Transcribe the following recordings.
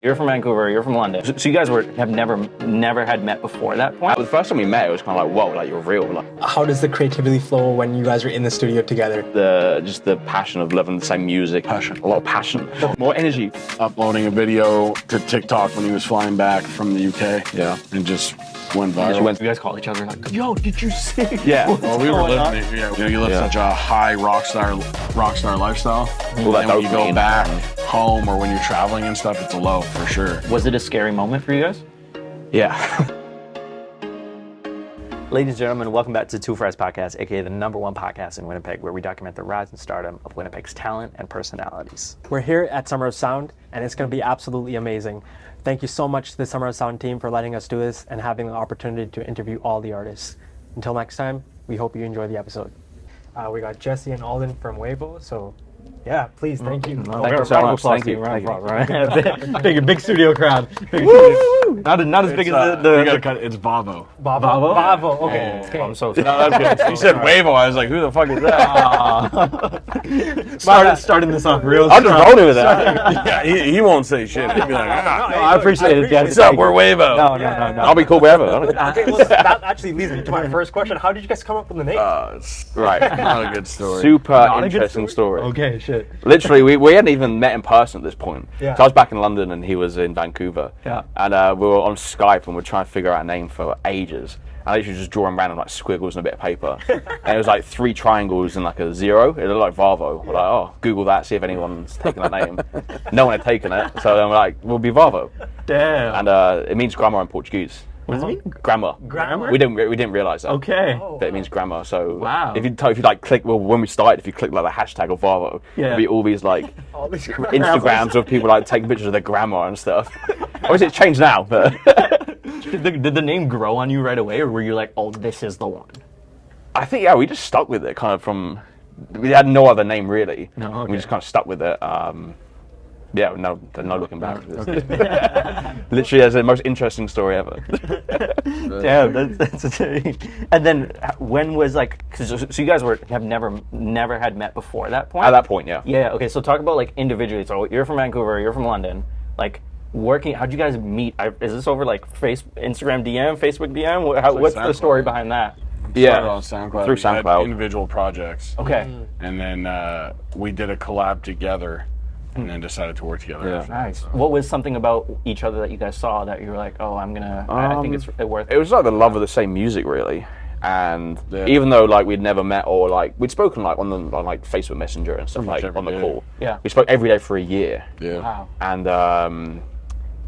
You're from Vancouver, you're from London. So you guys have never had met before that point? The first time we met, it was kind of like, whoa, like you're real. Like, how does the creativity flow when you guys are in the studio together? just the passion of loving the same music. Passion. A lot of passion. More energy. Uploading a video to TikTok when he was flying back from the UK. Yeah. And just went viral. You guys call each other like, yo, did you see? Yeah. Well, we were living it. Yeah. You live such a high rockstar lifestyle. All that And when you go dopamine. back home or when you're traveling and stuff, it's a low for sure. Was it a scary moment for you guys? Yeah. Ladies and gentlemen, welcome back to Two Fries Podcast, aka the #1 podcast in Winnipeg, where we document the rise and stardom of Winnipeg's talent and personalities. We're here at Summer of Sound, and it's going to be absolutely amazing. Thank you so much to the Summer of Sound team for letting us do this and having the opportunity to interview all the artists. Until next time, we hope you enjoy the episode. We got Jesse and Alden from VAVO, so yeah, please, thank you. Thank you so much. Thank you. Big studio crowd. Not as big as You the gotta cut it. It's VAVO. VAVO, okay. Okay. I'm so No, that's good. You said WAVO. I was like, who the fuck is that? starting this off real I'm just rolling with that. Yeah, he won't say shit. He'd be like, I appreciate it. what's up? We're WAVO. No. I'll be cool wherever. Okay, well, that actually leads me to my first question. How did you guys come up with the name? It's Right. not a good story. Super a good interesting story. Okay, shit. Literally, we hadn't even met in person at this point. Yeah. So I was back in London and he was in Vancouver. Yeah. And we were on Skype and we were trying to figure out a name for ages. I literally just drawing random like squiggles and a bit of paper. And it was like 3 triangles and like a 0. It looked like VAVO. We're like, oh, Google that, see if anyone's taken that name. No one had taken it. So then we're like, we'll be VAVO. Damn. And it means grammar in Portuguese. What does it mean? Grammar. Grammar? We didn't realize that. Okay. But it means grammar. So Wow. if you like click, well, when we started, if you click like the hashtag of VAVO, Yeah. it'd be all these like All these Instagrams of people like taking pictures of their grammar and stuff. Obviously it's changed now, but Did the name grow on you right away, or were you like, oh, this is the one? I think we just stuck with it kind of from. We had no other name really. No, okay. We just kind of stuck with it. No looking back. Literally, as the most interesting story ever. Damn, that's and then when was like, so you guys have never had met before that point? At that point, yeah. Yeah. Okay. So talk about like individually. So you're from Vancouver. You're from London. Like working. How'd you guys meet? Is this over like Instagram DM, Facebook DM? What's the story behind that? Started on SoundCloud. Through We had SoundCloud. individual projects. Okay. And then we did a collab together and then decided to work together. Yeah. after. Nice. What was something about each other that you guys saw that you were like, oh, I think it's worth It was like the love of the same music, really. And Yeah. even though like we'd never met or like we'd spoken like on like Facebook Messenger and stuff like every on the day. call. Yeah. We spoke every day for a year. Yeah. Wow.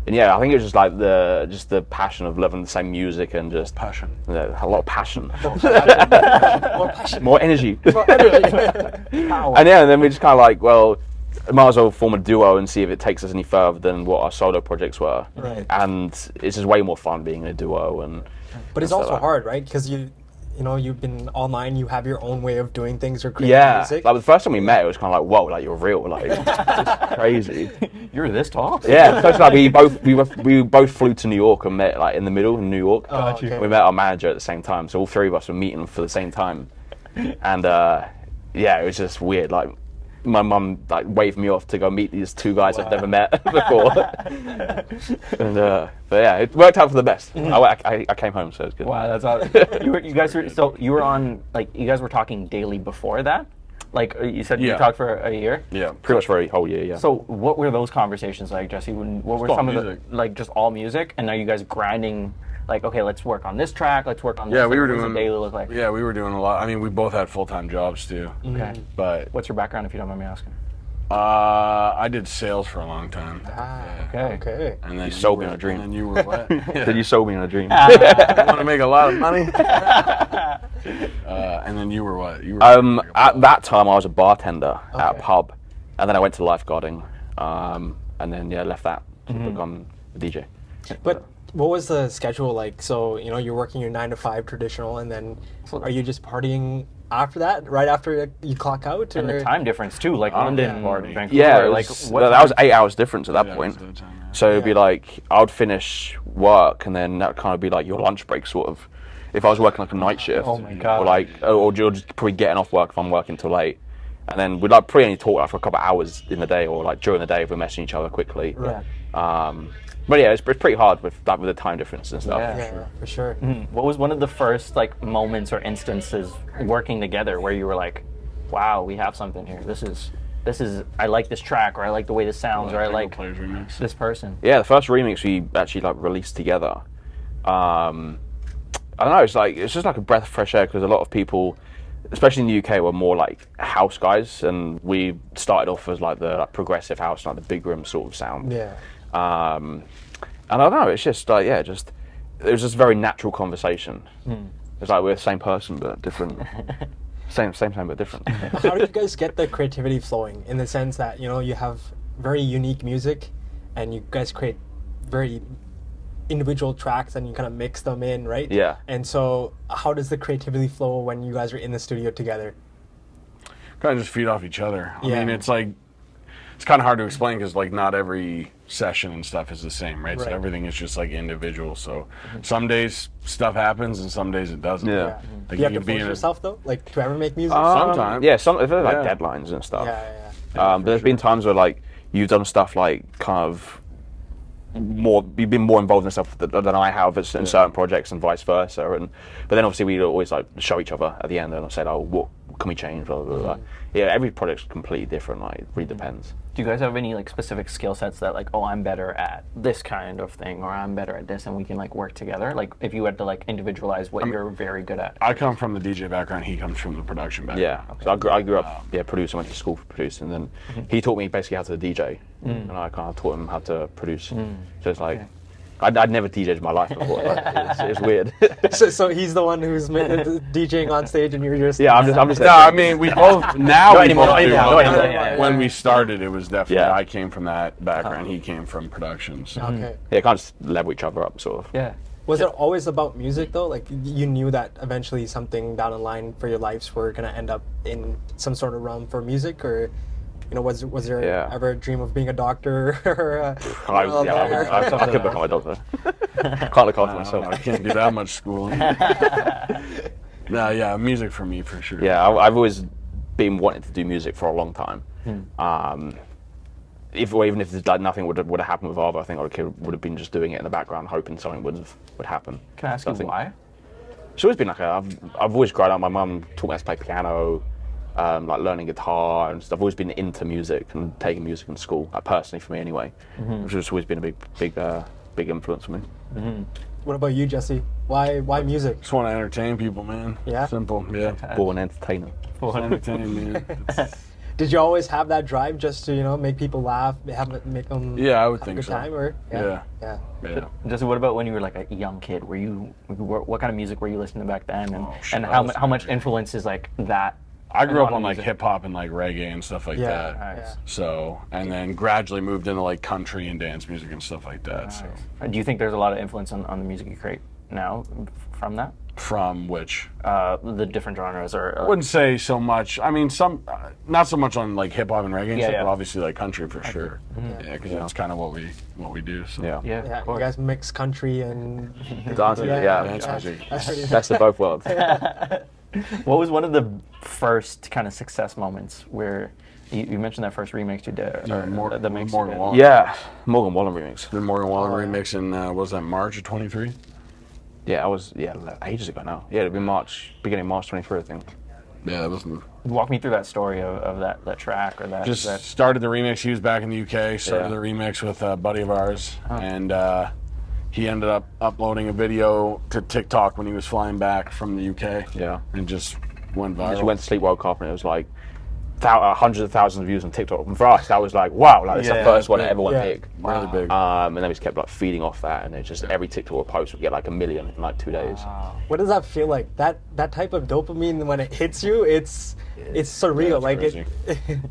And yeah, I think it was just like the passion of loving the same music and just Passion. a lot of passion, More passion. more energy. More energy. Power. And yeah, and then we just kind of like, well, might as well form a duo and see if it takes us any further than what our solo projects were. Right. And it's just way more fun being in a duo and. But it's and also stuff. hard, right? Because you've been online, you have your own way of doing things or creating Yeah, music. like the first time we met, it was kind of like, whoa, like you're real, like it's crazy. You're this tall? Yeah, first like we both flew to New York and met like in the middle in New York. Oh, okay. We met our manager at the same time, so all 3 of us were meeting for the same time, and yeah, it was just weird. Like my mum like waved me off to go meet these 2 guys I've never met before, and but yeah, it worked out for the best. I came home, so it's good. Wow, that's awesome. You were on, like, you guys were talking daily before that? Like, you said you Yeah. talked for a year? Yeah. Pretty much for a whole year, yeah. So what were those conversations like, Jesse? What were all some of music. the, like, just all music? And are you guys grinding, like, okay, let's work on this track, let's work on this? Yeah, we Like, were what does doing. a daily look like? Yeah, we were doing a lot. I mean, we both had full-time jobs too. Okay. But What's your background, if you don't mind me asking? I did sales for a long time. Okay. Okay. And then You sold me on a dream. And then you were what? Did you sold me in a dream? You want to make a lot of money? And then you were what? You were At that time, I was a bartender at a Okay. pub, and then I went to lifeguarding, and then left that to become a DJ. But what was the schedule like? So, you're working your 9 to 5 traditional, and then are you just partying after that, right after you clock out? And or- the time difference, too, like London, Vancouver. Yeah, like, that was 8 hours difference at that Yeah, point. it was the time, yeah. So it'd be like I would finish work, and then that kind of be like your lunch break, sort of. If I was working like a night shift, Oh my God. or you're just probably getting off work if I'm working till late, and then we'd like probably only talk like for a couple of hours in the day, or like during the day if we're messaging each other quickly. Right. But yeah, it's pretty hard with the time difference and stuff. Yeah, for sure. What was one of the first like moments or instances working together where you were like, wow, we have something here. This is I like this track, or I like the way this sounds, or I like this person. Yeah, the first remix we actually like released together. I don't know. It's just like a breath of fresh air, because a lot of people, especially in the UK, were more like house guys, and we started off as like the progressive house, like the big room sort of sound. Yeah. And I don't know. It's just like it was just a very natural conversation. It's like we're the same person but different. Same but different. How do you guys get the creativity flowing, in the sense that, you know, you have very unique music and you guys create very individual tracks and you kind of mix them in, right? Yeah. And so how does the creativity flow when you guys are in the studio together? Kind of just feed off each other. I Yeah. mean, it's like, it's kind of hard to explain because like not every session and stuff is the same, right? So Right. everything is just like individual. So some days stuff happens and some days it doesn't. Yeah. Do Like you have to could be force in a- yourself though, like to ever make music? Sometimes. Yeah, if there's like Yeah. deadlines and stuff. Yeah. But there's been times where like you've done stuff like kind of you've been more involved in stuff than I have in certain projects and vice versa. But then obviously we always like show each other at the end and say, oh, what can we change? Blah, blah, blah. Yeah, every project's completely different. Like, it really depends. Do you guys have any like specific skill sets that like, oh, I'm better at this kind of thing, or I'm better at this, and we can like work together? Like, if you had to like individualize what you're very good at. I come from the DJ background. He comes from the production background. Yeah, so I grew up producing, went to school for producing, and then he taught me basically how to DJ, and I kind of taught him how to produce. So it's like, I'd never DJed in my life before. Like, it's weird. So he's the one who's DJing on stage and you're just... Yeah, I'm just. No, I mean, we both, now we anymore, both do. no anymore, yeah. When we started, it was definitely, Yeah. I came from that background. He came from production. So. Okay. Yeah, kind of just level each other up, sort of. Yeah. Was it always about music though? Like you knew that eventually something down the line for your lives were gonna end up in some sort of realm for music, or you know, was there Yeah. ever a dream of being a doctor or a I could become a doctor. Can't look after myself. I can't do that much schooling. No, yeah, music for me for sure. Yeah, I've always been wanting to do music for a long time. Even if there's, like, nothing would have happened with VAVO, I think I would have been just doing it in the background, hoping something would happen. Can I ask you why? It's always been like I've always grown up. My mum taught me how to play piano, like learning guitar and stuff. I've always been into music and taking music in school, like personally for me anyway, which has always been a big influence for me. What about you, Jesse? Why music? Just want to entertain people, man. Yeah? Simple, yeah. Born entertainer. Just entertain, man. Did you always have that drive just to, you know, make people laugh, make them Yeah, I would have a think good so. time, or Yeah. yeah. Jesse, what about when you were like a young kid? What kind of music were you listening to back then, and, Oh, shit, and I how was how much younger. influence is like that? I grew up on on like music? hip hop and like reggae and stuff like Yeah. that. Nice. So, and then gradually moved into like country and dance music and stuff like that. So, Do you think there's a lot of influence on the music you create now from that? from which The different genres, or I wouldn't say so much. I mean, not so much on like hip hop and reggae and Yeah, stuff, yeah. but obviously like country for sure. Yeah, because that's kind of what we do. So. Yeah. yeah, Yeah, of you course. guys mix country and Dance music, yeah. Dance music. That's pretty Best of both worlds. What was one of the first kind of success moments where you mentioned that first remix you did, or the mix you Morgan did? Wallen. Yeah, Morgan Wallen remix. The Morgan Wallen remix in what was that, March of 23? Yeah, ages ago now. Yeah, it'd been beginning of March 23, I think. Yeah, that was Walk me through that story of that track, or that. just that, started the remix. He was back in the UK. Started Yeah. the remix with a buddy of ours, and he ended up uploading a video to TikTok when he was flying back from the UK. Yeah. and just went viral. She went to sleep, woke up, and it was like hundreds of thousands of views on TikTok. And for us, that was like, wow, like it's the Yeah, first one big. that everyone Yeah. picked. really big. And then we just kept like feeding off that, and it just every TikTok post would get like 1 million in like 2 days. What does that feel like? That type of dopamine, when it hits you, it's surreal. Yeah, it's like crazy.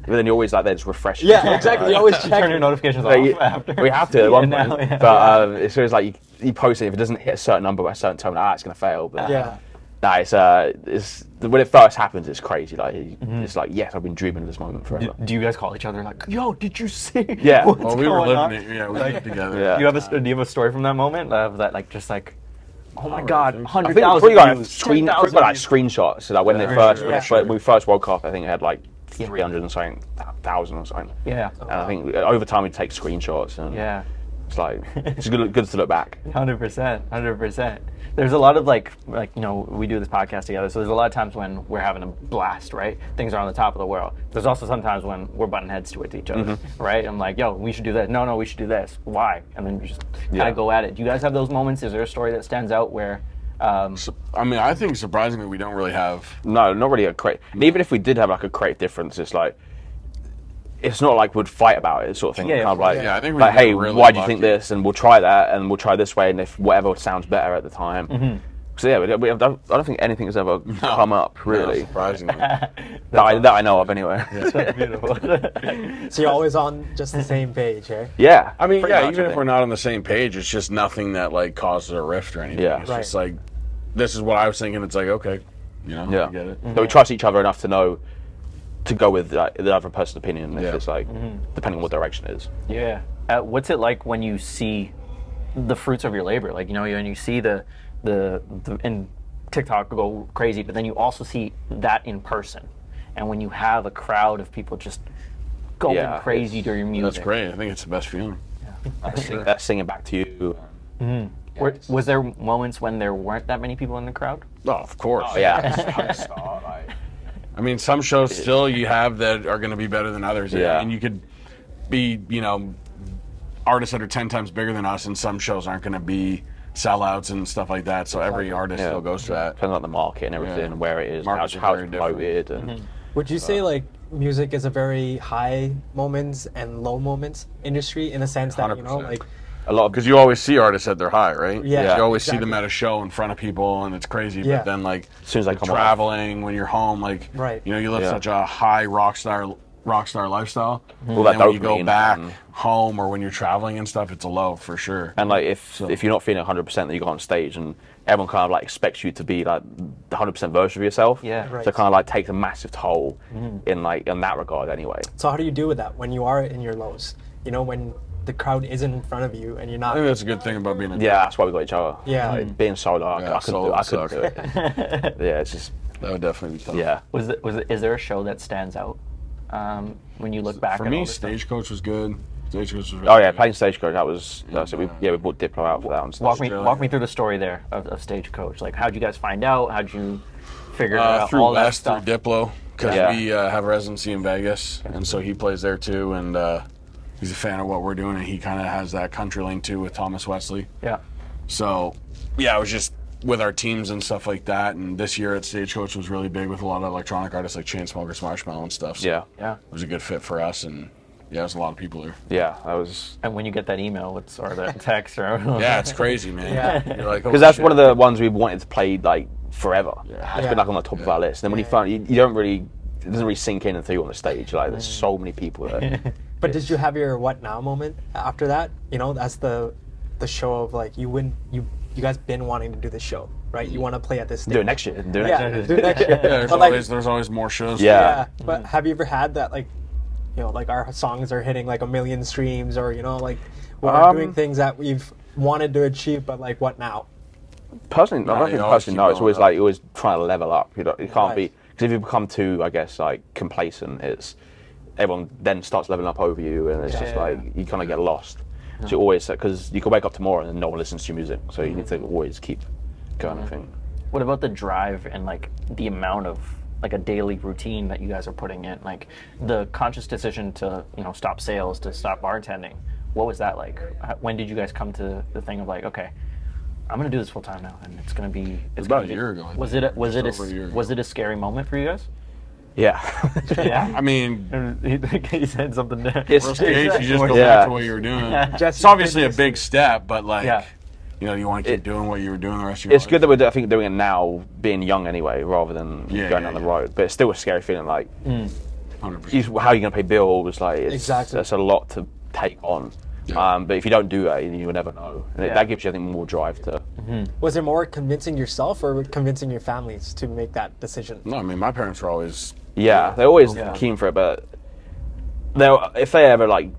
But then you're always like, they're just refreshing. Yeah, exactly. You always check. turn your notifications off after. We have to at one Yeah, point. now, yeah. But it's always like you post it, if it doesn't hit a certain number by a certain time, it's going to fail. But Yeah. nah, it's when it first happens, it's crazy. Like it's like, yes, I've been dreaming of this moment forever. Do you guys call each other like, yo, did you see? Yeah. what's Well, we were going on?" living it. Yeah, we lived together. Yeah. Do you have a story from that moment of that, like, just like, oh my really God, think so. I think we 100,000 probably got views, probably 10,000 got like views. screenshots. So like when they when we first woke up, I think it had like 300 and something thousand or something. Yeah. And I think over time we'd take screenshots and Yeah. It's like it's good to look back. 100%. There's a lot of like we do this podcast together, so there's a lot of times when we're having a blast, right? Things are on the top of the world. There's also sometimes when we're butting heads to each other, right? I'm like, yo, we should do that. No, we should do this. Why? And then you just kind of go at it. Do you guys have those moments? Is there a story that stands out where? I mean, I think surprisingly we don't really have. No, not really a create. Even if we did have like a creative difference, it's like. It's not like we'd fight about it, sort of thing. Yeah, kind of like, I think like, hey, really why do you think lucky. this? And we'll try that, and we'll try this way, and if whatever sounds better at the time. So yeah, I don't think anything has ever come up really. No, surprisingly. that I know of anyway. That's beautiful. So you're always on just the same page, eh? Yeah. I mean, pretty yeah, much, even I if think. we're not on the same page, it's just nothing that like causes a rift or anything. Yeah. It's just like, this is what I was thinking. It's like, okay, I get it. So we trust each other enough to know to go with the other person's opinion if Yeah. it's like depending on what direction it is. Yeah. What's it like when you see the fruits of your labor? Like, and you see the in TikTok go crazy, but then you also see that in person. And when you have a crowd of people just going crazy to your music. That's great. I think it's the best feeling. Singing back to you. Was there moments when there weren't that many people in the crowd? Oh, of course. Oh, yeah. I mean, some shows still you have that are going to be better than others. Yeah. And you could be, artists that are 10 times bigger than us, and some shows aren't going to be sellouts and stuff like that. So every artist still goes to that. Depends on the market and everything, and where it is, Markets how are it's very promoted. And, Would you say like music is a very high moments and low moments industry in a sense that 100%. like a lot of Because you always see artists at their high, right? Yeah, You always see them exactly. at a show in front of people, and it's crazy. Yeah. But then, like, as soon as they come off. traveling, when you're home, like, Right. you live Yeah. such a high rockstar lifestyle. All that And then when you go dopamine back and- home or when you're traveling and stuff, it's a low for sure. And like if you're not feeling 100% that you go on stage and everyone kind of like expects you to be like the 100% version of yourself, Yeah. Right. so it kind of like takes a massive toll in that regard anyway. so how do you deal with that when you are in your lows? When the crowd isn't in front of you and you're not I think that's a good thing about being a Yeah, that's why we got each other. Yeah. Like, being solo, Yeah, I couldn't solo do it. Yeah, it's just That would definitely be tough. yeah. Is there a show that stands out when you look back For at me, all this stuff? Stagecoach was good. Stagecoach was really Oh yeah, good. playing Stagecoach. That's it. We bought Diplo out for that and stuff. Walk me through the story there of Stagecoach. Like, how'd you guys find out? How'd you figure out Through all that West, through stuff? Diplo, because Yeah. we have a residency in Vegas, and so he plays there too, and he's a fan of what we're doing, and he kind of has that country link too with Thomas Wesley. Yeah. So, yeah, it was just with our teams and stuff like that, and this year at Stagecoach was really big with a lot of electronic artists like Chainsmokers, Marshmallow, and stuff. So Yeah, Yeah. it was a good fit for us, and yeah, there's a lot of people there. yeah. That was And when you get that email, or that text, or Yeah, it's crazy, man. Yeah. You're like, because that's one of the ones we wanted to play like forever. It's Yeah. been like on the top of our list. And then when you find you don't really it doesn't really sink in until you're on the stage. Like there's so many people there. But did you have your what now moment after that? That's the show of like you guys been wanting to do this show, right? You want to play at this stage. Do it next year. Do it Yeah, next year. do it next year. Yeah, But, like, there's always more shows. Yeah. yeah, but have you ever had that like, like our songs are hitting like 1 million streams, or like we're doing things that we've wanted to achieve, but like what now? Personally, I don't you think always personally keep no. It's going always up. like you're always trying to level up. You can't Right. be because if you become too, I guess, like complacent, it's everyone then starts leveling up over you, and it's just Yeah. like you kind of get lost. So you always because you can wake up tomorrow and no one listens to your music, so you need to always keep going. I think. What about the drive and like the amount of like a daily routine that you guys are putting in? Like the conscious decision to stop sales, to stop bartending. What was that like? When did you guys come to the thing of like, okay, I'm gonna do this full time now, and it's gonna be. It's about gonna a be- year ago, I Was think. it was it Just over a year ago. was it a scary moment for you guys? Yeah. Yeah. I mean, He said something there. worst case, you just go Yeah. back to what you were doing. Just It's obviously a big step, but like, Yeah. you want to keep doing what you were doing the rest of your It's life. good that we're, I think, doing it now, being young anyway, rather than Yeah, going yeah, down the yeah. road. But it's still a scary feeling. Like, 100%. how are you going to pay bills? Like, Exactly. That's a lot to take on. Yeah. But if you don't do that, you'll never know. And Yeah. that gives you, I think, more drive to. Was it more convincing yourself or convincing your families to make that decision? No, I mean, my parents were always. Yeah, they're always Yeah. keen for it, but if they ever like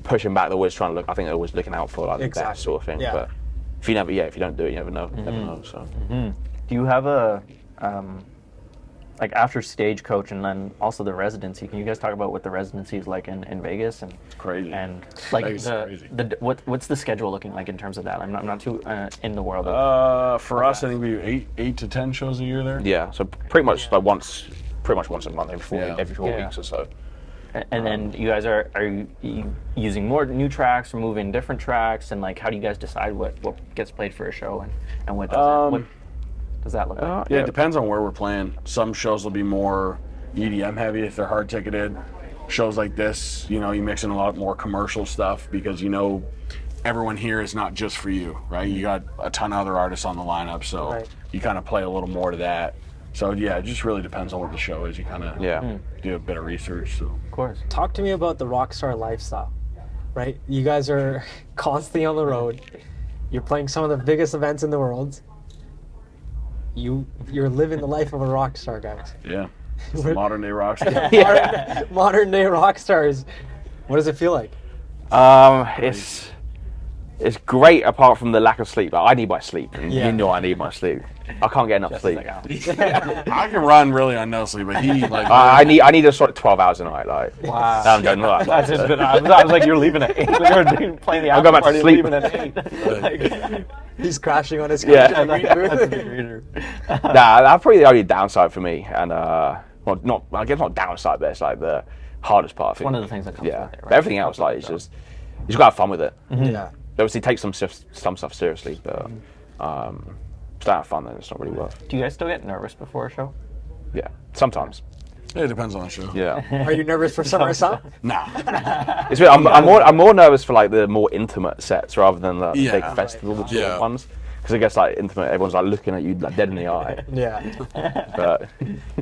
pushing back, they're always trying to look. I think they're always looking out for like the Exactly. best sort of thing. Yeah. But if you don't do it, you never know. You never know. So Do you have a like after Stagecoach and then also the residency, can you guys talk about what the residency is like in Vegas and Crazy. and like Vegas is crazy. what's the schedule looking like in terms of that? I'm not too in the world of For us, I think we do 8 to 10 shows a year there. Yeah, so pretty much like once a month, every 4 Yeah. weeks or so. and then you guys are you using more new tracks or moving different tracks, and like how do you guys decide what gets played for a show and what doesn't? What does that look like? Yeah, it depends on where we're playing. Some shows will be more EDM heavy if they're hard ticketed. Shows like this, you mix in a lot more commercial stuff because everyone here is not just for you, right? You got a ton of other artists on the lineup, so you kind of play a little more to that. So yeah, it just really depends on what the show is. You kind of do a bit of research. So Of course. Talk to me about the Rockstar lifestyle, right? You guys are constantly on the road. You're playing some of the biggest events in the world. You're living the life of a rock star, guys. yeah, it's the modern day rock star. Modern day rock stars. What does it feel like? It's great apart from the lack of sleep. Like, I need my sleep. And Yeah. I need my sleep. I can't get enough sleep. I can run really on no sleep, but he like. I need a sort of 12 hours a night. Like, Wow. I'm going nuts. That's just been, I was like, you're leaving at 8. Like, you're playing the I'll after go back to party, sleep. leaving at 8. He's crashing on his Yeah. couch. That's a big reader. Nah, that's probably the only downside for me. And I guess not downside, but it's like the hardest part. I think. One of the things that comes Yeah, with it, right? but everything else, like, it's just you just gotta have fun with it. Yeah. Obviously, take some stuff seriously, but if you don't have fun, then it's not really worth. Do you guys still get nervous before a show? Yeah, sometimes. Yeah, it depends on the show. Yeah, Are you nervous for Summer of Sound? Nah. it's weird. I'm more nervous for like the more intimate sets rather than the Yeah. big festival sort Yeah. of ones. Because it gets like intimate, everyone's like looking at you like dead in the eye. Yeah. But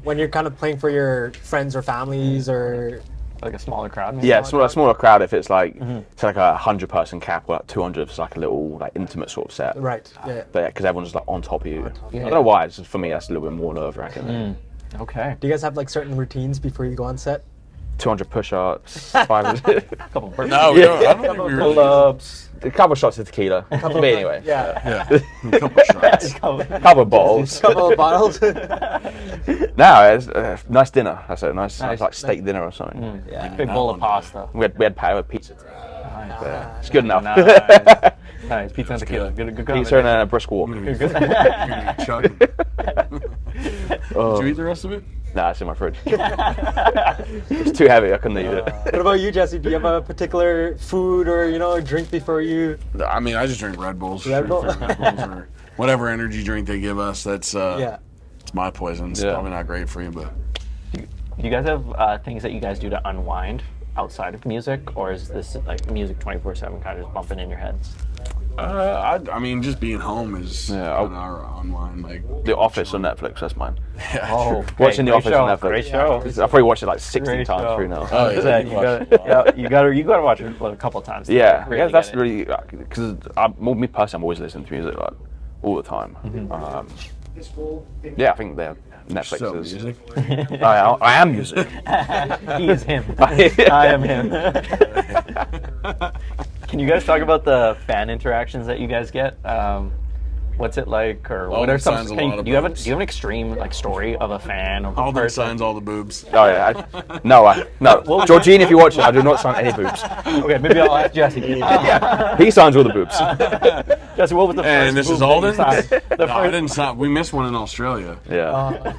When you're kind of playing for your friends or families or Like a smaller crowd? Maybe? yeah, smaller crowd. If it's like it's like a 100-person cap, or like 200, it's like a little like intimate sort of set. right. Yeah. But yeah, because everyone's just like on top of you. I don't know why. It's just, for me, that's a little bit more nerve-wracking. Okay. Do you guys have like certain routines before you go on set? 200 push-ups, 500, Couple burpees. No, we don't. I don't think we really. Pull-ups. a couple shots of tequila. But anyway, Yeah. Yeah, a couple shots. couple of bottles. Couple of bottles. No, it's a nice dinner. That's a nice like steak dinner or something. Yeah. Big bowl of pasta. We had pizza. Nice. It's good enough. Nice. Nice. Pizza and tequila. Good Pizza and a brisk walk. Chugging. Did you eat the rest of it? Nah, it's in my fridge. It's too heavy. I couldn't eat it. What about you, Jesse? Do you have a particular food or drink before you? I mean, I just drink Red Bulls. Red Bull? Red Bulls or whatever energy drink they give us. That's it's my poison. It's Yeah. probably not great for you, but Do you guys have things that you guys do to unwind outside of music, or is this like music 24/7 kind of just bumping in your heads? I mean, just being home is Yeah, kind of our online like. The Office on Netflix. That's mine. Oh, Watching The Office on Netflix. Great show. I've probably watched it like 16 Great times show. through now. Oh, yeah. You gotta watch it a couple of times. Yeah, Really that's get it. really because me personally, I'm always listening to music like all the time. Yeah, I think Netflix So is. music. I am music. He is him. I am him. Can you guys talk about the fan interactions that you guys get? What's it like, or what are some? signs a lot of Do you have boobs. an extreme like story of a fan of a Alden person? signs all the boobs. Oh yeah, no. Georgine, if you watch it, I do not sign any boobs. Okay, maybe I'll ask Jesse. He signs all the boobs. Jesse, what was the first? And this boob is that you Alden. signed? The No, I first- didn't sign. We missed one in Australia. Yeah,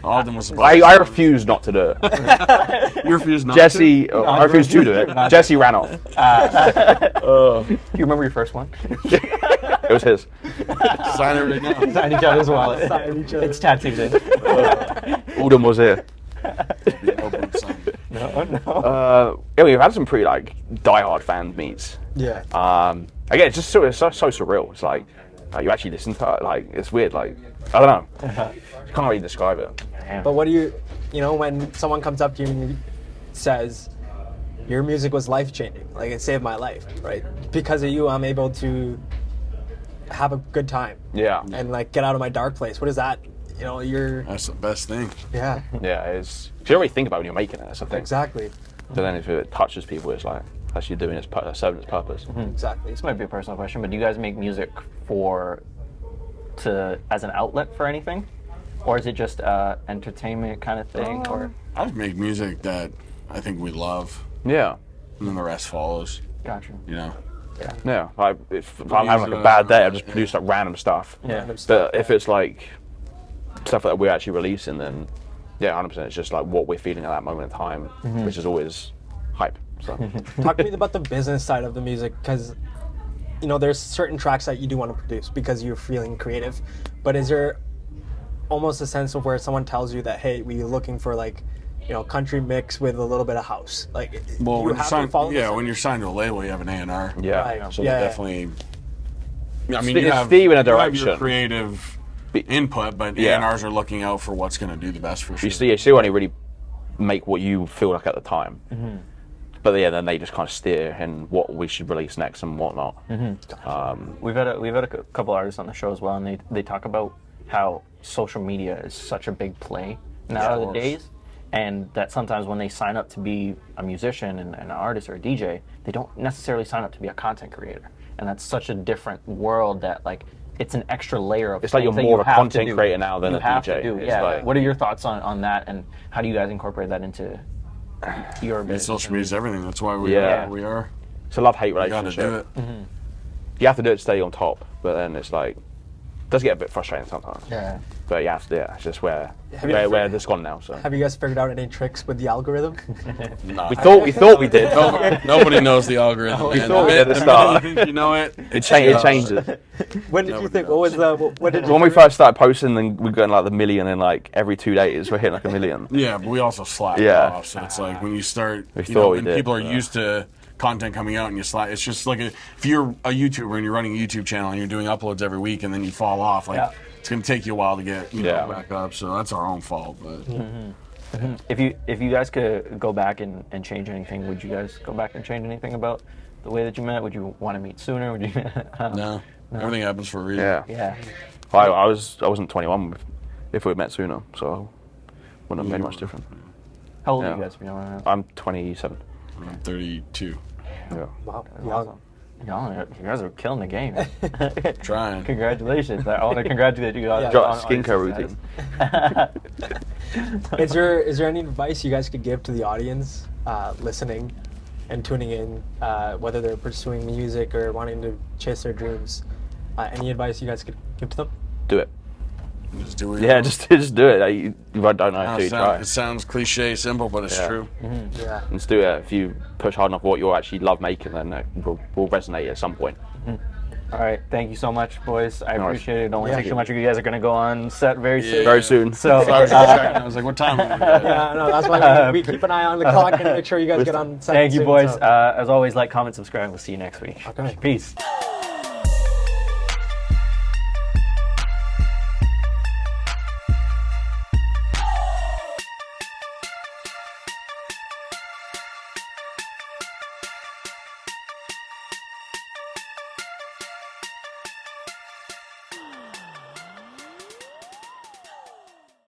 Alden was supposed. I refuse not to do it. You refused not Jesse, I refuse to do it. Jesse ran off. Do you remember your first one? It was his. to sign it right now. Sign each other's wallet. Sign each other. It's tattooed in. Alden was here. No. Yeah, we've had some pretty like diehard fan meets. Yeah. Again, it's just so surreal. It's like you actually listen to it. Like it's weird. Like I don't know. You can't really describe it. But what do you when someone comes up to you and says, your music was life-changing, like it saved my life, right? Because of you, I'm able to have a good time Yeah. and like get out of my dark place. What is that? You're, That's the best thing. yeah, Yeah, it's you don't really think about it when you're making it. That's the thing. exactly, But then if it touches people, it's like actually doing its serving its purpose. exactly. This might be a personal question, but do you guys make music as an outlet for anything? or is it just entertainment kind of thing? Or I just make music that I think we love, Yeah. and then the rest follows. gotcha. You know. Yeah. Like if I'm having like a bad day, I just produce like random stuff. Yeah. But if it's like stuff that we're actually releasing, then yeah, 100%. It's just like what we're feeling at that moment in time, which is always hype. So Talk to me about the business side of the music, because you know there's certain tracks that you do want to produce because you're feeling creative, but is there almost a sense of where someone tells you that, hey, we're looking for like, you know, country mix with a little bit of house, like Well, you when you're have to signed, follow yeah, this? when you're signed to a label, you have an A&R. yeah. Right. So Yeah. they definitely. I mean, It's you have, steer in a you have your direction. creative input, but Yeah. A&Rs are looking out for what's going to do the best for sure. You still only really make what you feel like at the time. But yeah, then they just kind of steer in what we should release next and whatnot. We've had a couple artists on the show as well, and they talk about how social media is such a big play nowadays, and that sometimes when they sign up to be a musician and an artist or a DJ, they don't necessarily sign up to be a content creator, and that's such a different world that like it's an extra layer of. It's like you're things that more you of a have to content do. creator now than You a have DJ. to do, It's yeah. like- What are your thoughts on that, and how do you guys incorporate that into your business? Social media is everything. That's why we Yeah. are where we are. It's a love-hate You got to relationship. do it. You have to do it to stay on top, but then it's like, it does get a bit frustrating sometimes. Yeah. But you have to, yeah, it's just where it's gone now. So Have you guys figured out any tricks with the algorithm? No. we thought we did. Nobody knows the algorithm. We man. thought we did at the The minute start. you think you know it. It changes. When did you Nobody think? What was the? What did you When we figure- first started posting, then we're getting like the million in like every 2 days. We're hitting like a million. Yeah, but we also slacked Yeah. off. So it's like when you start, We you thought know, we when did, people are yeah. used to content coming out and you slack, it's just like if you're a YouTuber and you're running a YouTube channel and you're doing uploads every week and then you fall off, like it's gonna take you a while to get Yeah. back up. So that's our own fault. But If you guys could go back and change anything, would you guys go back and change anything about the way that you met? Would you want to meet sooner? Would you? no, everything happens for a reason. Yeah. Yeah. I wasn't 21 if we had met sooner, so wouldn't have made much difference. How old are Yeah. you guys? If you don't mind? I'm 27. I'm 32. Yeah. Wow. Awesome. Y'all, you guys are killing the game. Trying. Congratulations! I want to congratulate you guys. Got a on your skincare success. routine. Is there any advice you guys could give to the audience listening and tuning in, whether they're pursuing music or wanting to chase their dreams? Any advice you guys could give to them? Do it. Just do it. Yeah, just do it. You don't know until you try. It sounds cliche, simple, but it's Yeah. true. Yeah. Just do it. If you push hard enough what you actually love making, then it will resonate at some point. All right, thank you so much, boys. I No worries. appreciate it. Don't want to Yeah. take too much of you guys are going to go on set very soon. Very soon. So, I was just checking. I was like, what time? Yeah, no, that's why we keep an eye on the clock and make sure you guys get on set. thank you, soon, boys. so. As always, like, comment, subscribe. We'll see you next week. Okay. Peace.